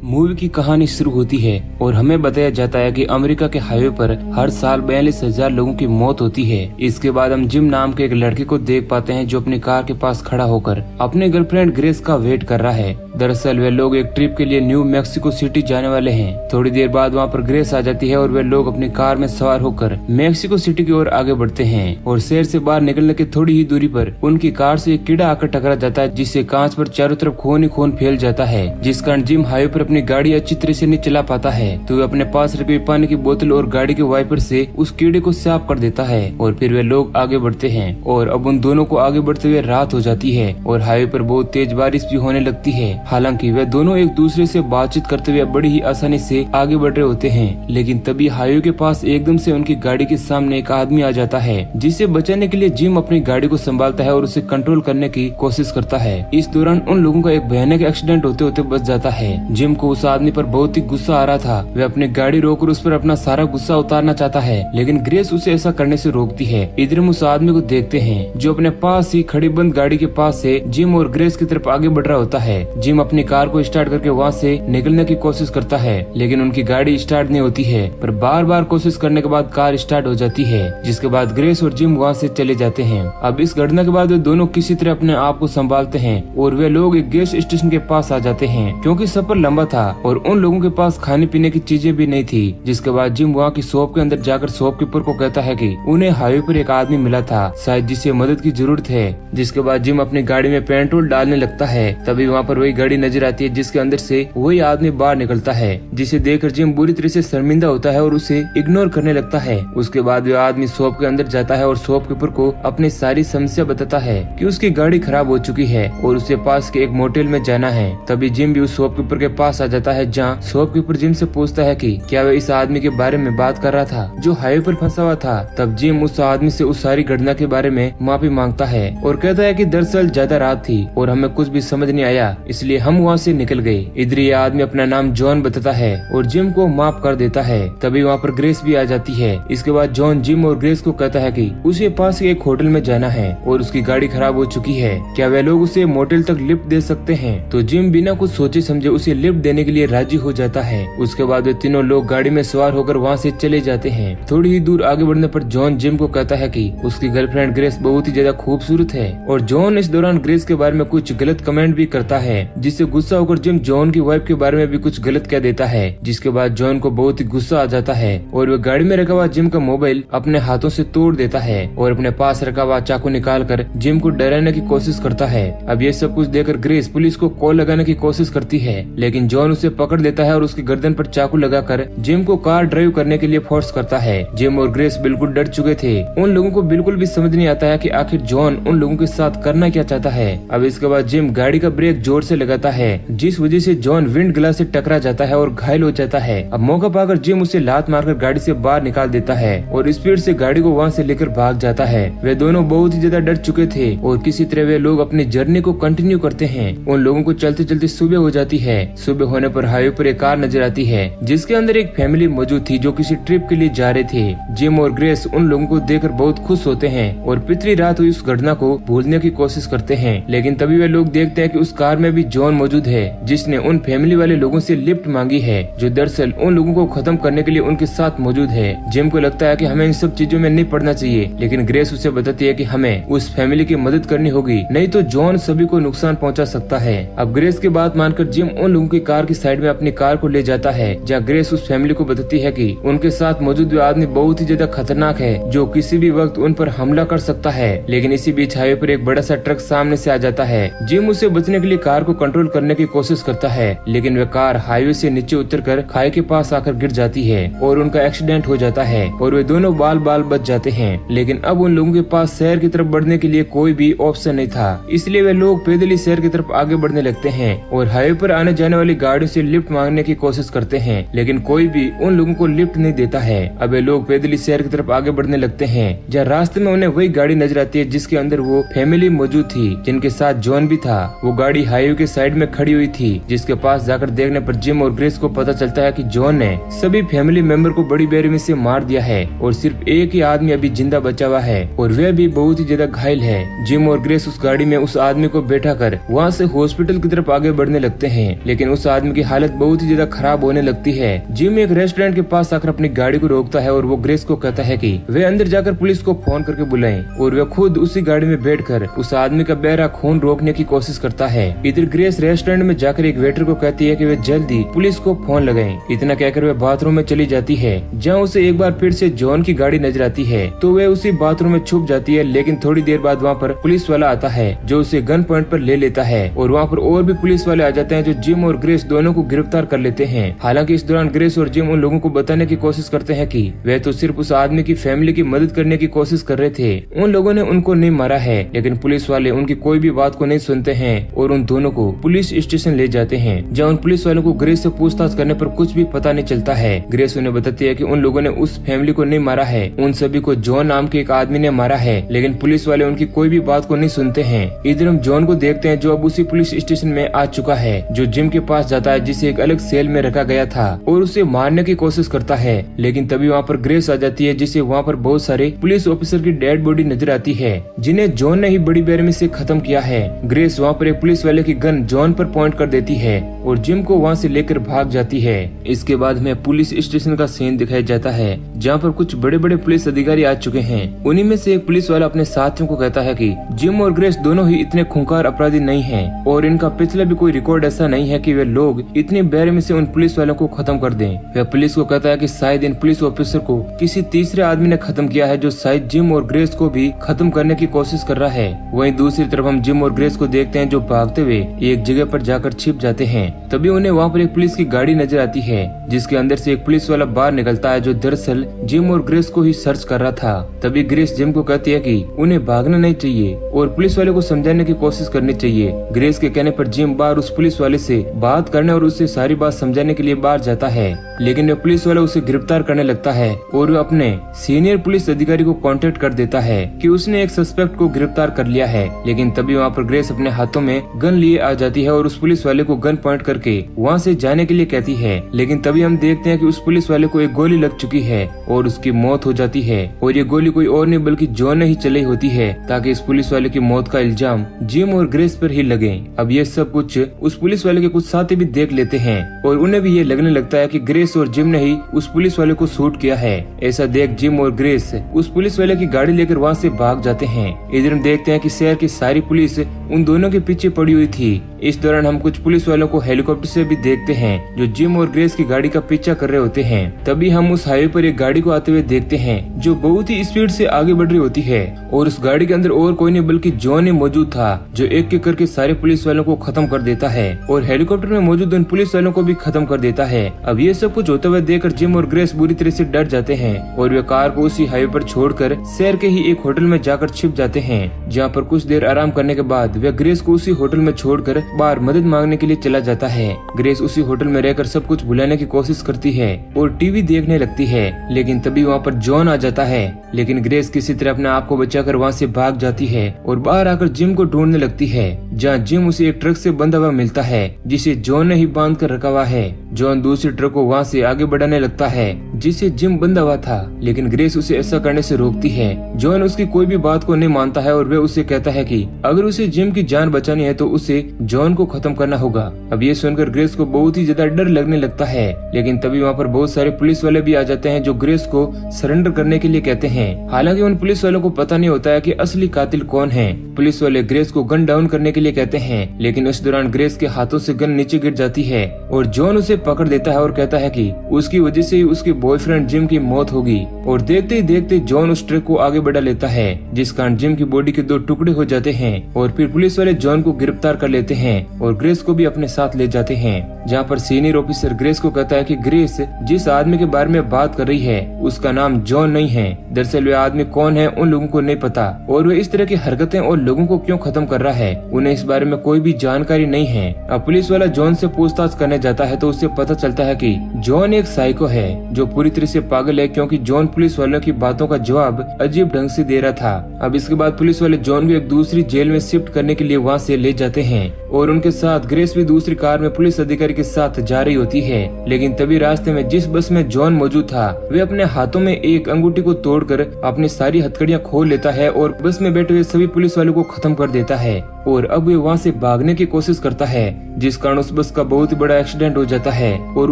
Movie की कहानी शुरू होती है और हमें बताया जाता है कि अमेरिका के हाईवे पर हर साल 42,000 लोगों की मौत होती है। इसके बाद हम जिम नाम के एक लड़के को देख पाते हैं जो अपनी कार के पास खड़ा होकर अपने गर्लफ्रेंड ग्रेस का वेट कर रहा है। दरअसल वे लोग एक ट्रिप के लिए न्यू मैक्सिको सिटी जाने वाले हैं। थोड़ी देर बाद वहाँ पर ग्रेस आ जाती है और वे लोग अपनी कार में सवार होकर मैक्सिको सिटी की ओर आगे बढ़ते हैं और शहर से बाहर निकलने की थोड़ी ही दूरी पर उनकी कार से एक कीड़ा आकर टकरा जाता है, जिससे कांच पर चारों तरफ खून ही खून फैल जाता है, जिस कारण जिम हाईवे पर अपनी गाड़ी अच्छी तरह से नहीं चला पाता है। तो वे अपने पास रखी हुई पानी की बोतल और गाड़ी के वाइपर से उस कीड़े को साफ कर देता है और फिर वे लोग आगे बढ़ते हैं। और अब उन दोनों को आगे बढ़ते हुए रात हो जाती है और हाईवे पर बहुत तेज बारिश भी होने लगती है। हालांकि वे दोनों एक दूसरे से बातचीत करते हुए बड़ी ही आसानी से आगे बढ़ रहे होते हैं, लेकिन तभी हाईवे के पास एकदम से उनकी गाड़ी के सामने एक आदमी आ जाता है, जिसे बचाने के लिए जिम अपनी गाड़ी को संभालता है और उसे कंट्रोल करने की कोशिश करता है। इस दौरान उन लोगों का एक भयानक एक्सीडेंट होते होते बच जाता है। जिम को उस आदमी पर बहुत ही गुस्सा आ रहा था। वे अपनी गाड़ी रोककर उस पर अपना सारा गुस्सा उतारना चाहता है, लेकिन ग्रेस उसे ऐसा करने से रोकती है। इधर हम उस आदमी को देखते हैं जो अपने पास ही खड़ी बंद गाड़ी के पास से जिम और ग्रेस की तरफ आगे बढ़ रहा होता है। जिम अपनी कार को स्टार्ट करके वहाँ से निकलने की कोशिश करता है, लेकिन उनकी गाड़ी स्टार्ट नहीं होती है। पर बार बार कोशिश करने के बाद कार स्टार्ट हो जाती है, जिसके बाद ग्रेस और जिम वहाँ से चले जाते हैं। अब इस घटना के बाद वे दोनों किसी तरह अपने आप को संभालते हैं और वे लोग एक गैस स्टेशन के पास आ जाते हैं, क्योंकि सफर लंबा था और उन लोगों के पास खाने पीने की चीजें भी नहीं थी। जिसके बाद जिम वहाँ की शॉप के अंदर जाकर शॉपकीपर को कहता है कि उन्हें हाईवे पर एक आदमी मिला था, शायद जिसे मदद की जरूरत है। जिसके बाद जिम अपनी गाड़ी में पेट्रोल डालने लगता है। तभी वहाँ पर वही गाड़ी नजर आती है जिसके अंदर से वही आदमी बाहर निकलता है, जिसे देखकर जिम बुरी तरह से शर्मिंदा होता है और उसे इग्नोर करने लगता है। उसके बाद वह आदमी शॉप के अंदर जाता है और शॉपकीपर को अपनी सारी समस्या बताता है कि उसकी गाड़ी खराब हो चुकी है और उसे पास के एक मोटेल में जाना है। तभी जिम भी उस शॉपकीपर के पास आ जाता है, जहाँ शॉपकीपर जिम से पूछता है कि क्या वह इस आदमी के बारे में बात कर रहा था जो हाईवे पर फंसा हुआ था। तब जिम उस आदमी से उस सारी घटना के बारे में माफी मांगता है और कहता है कि दरअसल ज्यादा रात थी और हमें कुछ भी समझ नहीं आया, इसलिए हम वहाँ से निकल गए। इधर ये आदमी अपना नाम जॉन बताता है और जिम को माफ कर देता है। तभी वहाँ पर ग्रेस भी आ जाती है। इसके बाद जॉन जिम और ग्रेस को कहता है कि उसे पास के एक होटल में जाना है और उसकी गाड़ी खराब हो चुकी है, क्या वे लोग उसे मोटेल तक लिफ्ट दे सकते हैं। तो जिम बिना कुछ सोचे समझे उसे लिफ्ट देने के लिए राजी हो जाता है। उसके बाद वे तीनों लोग गाड़ी में सवार होकर वहाँ से चले जाते हैं। थोड़ी ही दूर आगे बढ़ने पर जॉन जिम को कहता है कि उसकी गर्लफ्रेंड ग्रेस बहुत ही ज्यादा खूबसूरत है और जॉन इस दौरान ग्रेस के बारे में कुछ गलत कमेंट भी करता है, जिससे गुस्सा होकर जिम जॉन की वाइफ के बारे में भी कुछ गलत कह देता है। जिसके बाद जॉन को बहुत ही गुस्सा आ जाता है और वह गाड़ी में रखा हुआ जिम का मोबाइल अपने हाथों से तोड़ देता है और अपने पास रखा हुआ चाकू निकाल कर जिम को डराने की कोशिश करता है। अब ये सब कुछ देखकर ग्रेस पुलिस को कॉल लगाने की कोशिश करती है, लेकिन जॉन उसे पकड़ लेता है और उसकी गर्दन पर चाकू लगाकर जिम को कार ड्राइव करने के लिए फोर्स करता है। जिम और ग्रेस बिल्कुल डर चुके थे। उन लोगों को बिल्कुल भी समझ नहीं आता है कि आखिर जॉन उन लोगों के साथ करना क्या चाहता है। अब इसके बाद जिम गाड़ी का ब्रेक जोर से लगाता है, जिस वजह से जॉन विंड ग्लास से टकरा जाता है और घायल हो जाता है। अब मौका पाकर जिम उसे लात मारकर गाड़ी से बाहर निकाल देता है और स्पीड से गाड़ी को वहाँ से लेकर भाग जाता है। वे दोनों बहुत ही ज्यादा डर चुके थे और किसी तरह वे लोग अपनी जर्नी को कंटिन्यू करते हैं। उन लोगों को चलते चलते सुबह हो जाती है। सुबह होने पर हाईवे पर एक कार नजर आती है, जिसके अंदर एक फैमिली मौजूद थी जो किसी ट्रिप के लिए जा रहे थे। जिम और ग्रेस उन लोगों को देखकर बहुत खुश होते हैं और पिछली रात हुई उस घटना को भूलने की कोशिश करते हैं, लेकिन तभी वे लोग देखते हैं कि उस कार में भी जॉन मौजूद है, जिसने उन फैमिली वाले लोगों से लिफ्ट मांगी है, जो दरअसल उन लोगों को खत्म करने के लिए उनके साथ मौजूद है। जिम को लगता है कि हमें इन सब चीजों में नहीं पड़ना चाहिए, लेकिन ग्रेस उसे बताती है कि हमें उस फैमिली की मदद करनी होगी, नहीं तो जॉन सभी को नुकसान पहुंचा सकता है। अब ग्रेस की बात मानकर जिम उन लोगों की कार की साइड में अपनी कार को ले जाता है, जहाँ ग्रेस उस फैमिली को बताती है कि उनके साथ मौजूद वो आदमी बहुत ही ज्यादा खतरनाक है, जो किसी भी वक्त उन पर हमला कर सकता है। लेकिन इसी बीच हाईवे पर एक बड़ा सा ट्रक सामने से आ जाता है। जिम उसे बचने के लिए कार को कंट्रोल करने की कोशिश करता है, लेकिन वह कार हाईवे से नीचे उतरकर खाई के पास आकर गिर जाती है और उनका एक्सीडेंट हो जाता है और वे दोनों बाल बाल बच जाते हैं। लेकिन अब उन लोगों के पास शहर की तरफ बढ़ने के लिए कोई भी ऑप्शन नहीं था, इसलिए वे लोग पैदल ही शहर की तरफ आगे बढ़ने लगते हैं और हाईवे पर आने जाने वाली गाड़ियों से लिफ्ट मांगने की कोशिश करते हैं, लेकिन कोई भी उन लोगों को लिफ्ट नहीं देता है। अब वे लोग पैदल ही शहर की तरफ आगे बढ़ने लगते हैं, जहाँ रास्ते में उन्हें वही गाड़ी नजर आती है जिसके अंदर वो फैमिली मौजूद थी, जिनके साथ जॉन भी था। वो गाड़ी हाईवे के साइड में खड़ी हुई थी, जिसके पास जाकर देखने पर जिम और ग्रेस को पता चलता है कि जॉन ने सभी फैमिली मेंबर को बड़ी बेरहमी से मार दिया है और सिर्फ एक ही आदमी अभी जिंदा बचा हुआ है और वह भी बहुत ही ज्यादा घायल है। जिम और ग्रेस उस गाड़ी में उस आदमी को बैठा कर वहाँ से हॉस्पिटल की तरफ आगे बढ़ने लगते हैं, लेकिन उस आदमी की हालत बहुत ही ज्यादा खराब होने लगती है। जिम एक रेस्टोरेंट के पास आकर अपनी गाड़ी को रोकता है और वो ग्रेस को कहता है कि वे अंदर जाकर पुलिस को फोन करके बुलाएं और वे खुद उसी गाड़ी में बैठकर उस आदमी का बह रहा खून रोकने की कोशिश करता है। इधर ग्रेस रेस्टोरेंट में जाकर एक वेटर को कहती है कि वे जल्दी पुलिस को फोन लगाएं। इतना कहकर वे बाथरूम में चली जाती है, जहाँ उसे एक बार फिर से जॉन की गाड़ी नजर आती है तो वे उसी बाथरूम में छुप जाती है। लेकिन थोड़ी देर बाद वहाँ पर पुलिस वाला आता है जो उसे गन पॉइंट पर ले लेता है और वहाँ पर और भी पुलिस वाले आ जाते हैं जो जिम और ग्रेस दोनों को गिरफ्तार कर लेते हैं। हालांकि इस दौरान ग्रेस और जिम उन लोगों को बताने की कोशिश करते हैं कि वे तो सिर्फ उस आदमी की फैमिली की मदद करने की कोशिश कर रहे थे, उन लोगों ने उनको नहीं मारा है। लेकिन पुलिस वाले उनकी कोई भी बात को नहीं सुनते हैं और उन दोनों को पुलिस स्टेशन ले जाते हैं, जहाँ उन पुलिस वालों को ग्रेस से पूछताछ करने पर कुछ भी पता नहीं चलता है। ग्रेस उन्हें बताती है कि उन लोगों ने उस फैमिली को नहीं मारा है, उन सभी को जॉन नाम के एक आदमी ने मारा है। लेकिन पुलिस वाले उनकी कोई भी बात को नहीं सुनते हैं। इधर हम जॉन को देखते हैं जो अब उसी पुलिस स्टेशन में आ चुका है, जो जिम के पास जाता है जिसे एक अलग सेल में रखा गया था और उसे मारने की कोशिश करता है। लेकिन तभी वहाँ पर ग्रेस आ जाती है, जिसे वहाँ पर बहुत सारे पुलिस ऑफिसर की डेड बॉडी नजर आती है जिन्हें जॉन ने ही बड़ी बेरहमी से खत्म किया है। ग्रेस वहाँ पर एक पुलिस वाले की गन जॉन पर पॉइंट कर देती है और जिम को वहाँ से लेकर भाग जाती है। इसके बाद हमें पुलिस स्टेशन का सीन दिखाया जाता है, जहाँ पर कुछ बड़े बड़े पुलिस अधिकारी आ चुके हैं। उन्हीं में से एक पुलिस वाला अपने साथियों को कहता है कि जिम और ग्रेस दोनों ही इतने खूंखार अपराधी नहीं हैं और इनका पिछला भी कोई रिकॉर्ड ऐसा नहीं है कि वे लोग इतनी बेरहमी से उन पुलिस वालों को खत्म कर दें। वह पुलिस को कहता है कि शायद इन पुलिस ऑफिसर को किसी तीसरे आदमी ने खत्म किया है, जो शायद जिम और ग्रेस को भी खत्म करने की कोशिश कर रहा है। वहीं दूसरी तरफ हम जिम और ग्रेस को देखते हैं जो भागते हुए एक जगह पर जाकर छिप जाते हैं। तभी उन्हें वहाँ पर एक पुलिस की गाड़ी नजर आती है, जिसके अंदर से एक पुलिस वाला बाहर निकलता है जो दरअसल जिम और ग्रेस को ही सर्च कर रहा था। तभी ग्रेस जिम को कहती है कि उन्हें भागना नहीं चाहिए और पुलिस वाले को समझाने की कोशिश करनी चाहिए। ग्रेस के कहने पर जिम बाहर उस पुलिस वाले से बात करने और उसे सारी बात समझाने के लिए बाहर जाता है, लेकिन वह पुलिस वाला उसे गिरफ्तार करने लगता है और वह अपने सीनियर पुलिस अधिकारी को कांटेक्ट कर देता है कि उसने एक सस्पेक्ट को गिरफ्तार कर लिया है। लेकिन तभी वहाँ पर ग्रेस अपने हाथों में गन लिए आ जाती है और उस पुलिस वाले को गन पॉइंट करके वहाँ से जाने के लिए कहती है। लेकिन तभी हम देखते हैं कि उस पुलिस वाले को एक गोली लग चुकी है और उसकी मौत हो जाती है और ये गोली कोई और नहीं बल्कि जॉन ने ही चलाई होती है, ताकि इस पुलिस वाले की मौत का इल्जाम जिम और ग्रेस पर ही लगे। अब ये सब कुछ उस पुलिस वाले के कुछ साथी भी देख लेते हैं और उन्हें भी ये लगने लगता है कि ग्रेस और जिम ने ही उस पुलिस वाले को शूट किया है। ऐसा देख जिम और ग्रेस उस पुलिस वाले की गाड़ी लेकर वहाँ से भाग जाते हैं। इधर हम देखते हैं कि शहर की सारी पुलिस उन दोनों के पीछे पड़ी हुई थी। इस दौरान हम कुछ पुलिस वालों को हेलीकॉप्टर से भी देखते हैं जो जिम और ग्रेस की गाड़ी का पीछा कर रहे होते हैं। तभी हम उस हाईवे पर एक गाड़ी को आते हुए देखते हैं जो बहुत ही स्पीड से आगे बढ़ रही होती है और उस गाड़ी के अंदर और कोई नहीं बल्कि जॉन ही मौजूद था, जो एक एक करके सारे पुलिस वालों को खत्म कर देता है और हेलीकॉप्टर में मौजूद उन पुलिस वालों को भी खत्म कर देता है। अब ये सब कुछ होते हुए देखकर जिम और ग्रेस बुरी तरह से डर जाते हैं और वे कार को उसी हाईवे पर छोड़कर शहर के ही एक होटल में जाकर छिप जाते हैं, जहाँ पर कुछ देर आराम करने के बाद वे ग्रेस को उसी होटल में छोड़कर बाहर मदद मांगने के लिए चला जाता है। ग्रेस उसी होटल में रहकर सब कुछ भुलाने की कोशिश करती है और टीवी देखने लगती है, लेकिन तभी वहाँ पर जॉन आ जाता है। लेकिन ग्रेस किसी तरह अपने आप को बचाकर वहाँ से भाग जाती है और बाहर आकर जिम को ढूंढने लगती है, जहाँ जिम उसे एक ट्रक से बंधा हुआ मिलता है जिसे जॉन ने ही बांध कर रखा हुआ है। जॉन दूसरे ट्रक को वहाँ से आगे बढ़ाने लगता है जिसे जिम बंधा हुआ था, लेकिन ग्रेस उसे ऐसा करने से रोकती है। जॉन उसकी कोई भी बात को नहीं मानता है और वह उसे कहता है कि अगर उसे जिम की जान बचानी है तो उसे जॉन को खत्म करना होगा। अब ये सुनकर ग्रेस को बहुत ही ज्यादा डर लगने लगता है, लेकिन तभी वहाँ पर बहुत सारे पुलिस वाले भी आ जाते हैं जो ग्रेस को सरेंडर करने के लिए कहते हैं। हालांकि उन पुलिस वालों को पता नहीं होता है कि असली कातिल कौन है। पुलिस वाले ग्रेस को गन डाउन करने के लिए कहते हैं, लेकिन उस दौरान ग्रेस के हाथों से गन नीचे गिर जाती है और जॉन उसे पकड़ देता है और कहता है कि उसकी वजह से ही उसके बॉयफ्रेंड जिम की मौत होगी। और देखते ही देखते जॉन उस ट्रक को आगे बढ़ा लेता है, जिस कारण जिम की बॉडी के 2 टुकड़े हो जाते हैं और फिर पुलिस वाले जॉन को गिरफ्तार कर लेते हैं और ग्रेस को भी अपने साथ ले जाते हैं। जहाँ पर सीनियर ऑफिसर ग्रेस को कहता है कि ग्रेस जिस आदमी के बारे में बात कर रही है उसका नाम जॉन नहीं है। दरअसल वे आदमी कौन है उन लोगों को नहीं पता और वे इस तरह की हरकतें और लोगों को क्यों खत्म कर रहा है उन्हें इस बारे में कोई भी जानकारी नहीं है। अब पुलिस वाला जॉन से पूछताछ करने जाता है तो उससे पता चलता है कि जॉन एक साइको है जो पूरी तरह से पागल है, क्योंकि जॉन पुलिस वालों की बातों का जवाब अजीब ढंग से दे रहा था। अब इसके बाद पुलिस वाले जॉन को एक दूसरी जेल में शिफ्ट करने के लिए वहाँ से ले जाते हैं और उनके साथ ग्रेस भी दूसरी कार में पुलिस अधिकारी के साथ जा रही होती है। लेकिन तभी रास्ते में जिस बस में जॉन मौजूद था वे अपने हाथों में एक अंगूठी को तोड़कर अपनी सारी हथकड़ियां खोल लेता है और बस में बैठे हुए सभी पुलिस वालों को खत्म कर देता है और अब वे वहाँ से भागने की कोशिश करता है, जिस कारण उस बस का बहुत ही बड़ा एक्सीडेंट हो जाता है और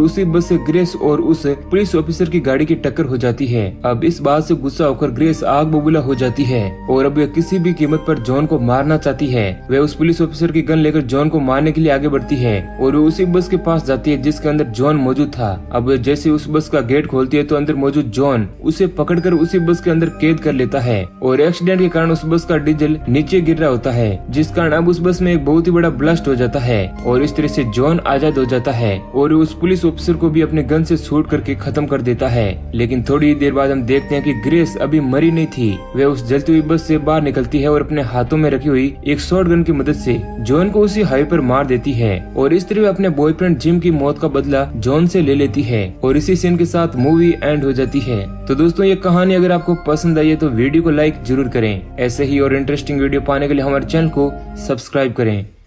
उसी बस से ग्रेस और उस पुलिस ऑफिसर की गाड़ी की टक्कर हो जाती है। अब इस बात से गुस्सा होकर ग्रेस आग बबूला हो जाती है और अब वे किसी भी कीमत पर जॉन को मारना चाहती है। वे उस पुलिस ऑफिसर की गन लेकर जॉन को मारने के लिए आगे बढ़ती है और वो उसी बस के पास जाती है जिसके अंदर जॉन मौजूद था। अब जैसे उस बस का गेट खोलती है तो अंदर मौजूद जॉन उसे पकड़कर उसी बस के अंदर कैद कर लेता है और एक्सीडेंट के कारण उस बस का डीजल नीचे गिर रहा होता है, जिस कारण अब उस बस में एक बहुत ही बड़ा ब्लास्ट हो जाता है और इस तरह से जॉन आजाद हो जाता है और उस पुलिस ऑफिसर को भी अपने गन से शूट करके खत्म कर देता है। लेकिन थोड़ी देर बाद हम देखते हैं कि ग्रेस अभी मरी नहीं थी। वह उस जलती हुई बस से बाहर निकलती है और अपने हाथों में रखी हुई एक शॉर्ट गन की मदद से जॉन को उसी हाईवे पर मार देती है और इस तरह अपने बॉयफ्रेंड जिम की मौत का बदला जॉन से ले लेती है और इसी सीन के साथ मूवी एंड हो जाती है। तो दोस्तों ये कहानी अगर आपको पसंद आई है तो वीडियो को लाइक जरूर करें। ऐसे ही और इंटरेस्टिंग वीडियो पाने के लिए हमारे चैनल को सब्सक्राइब करें।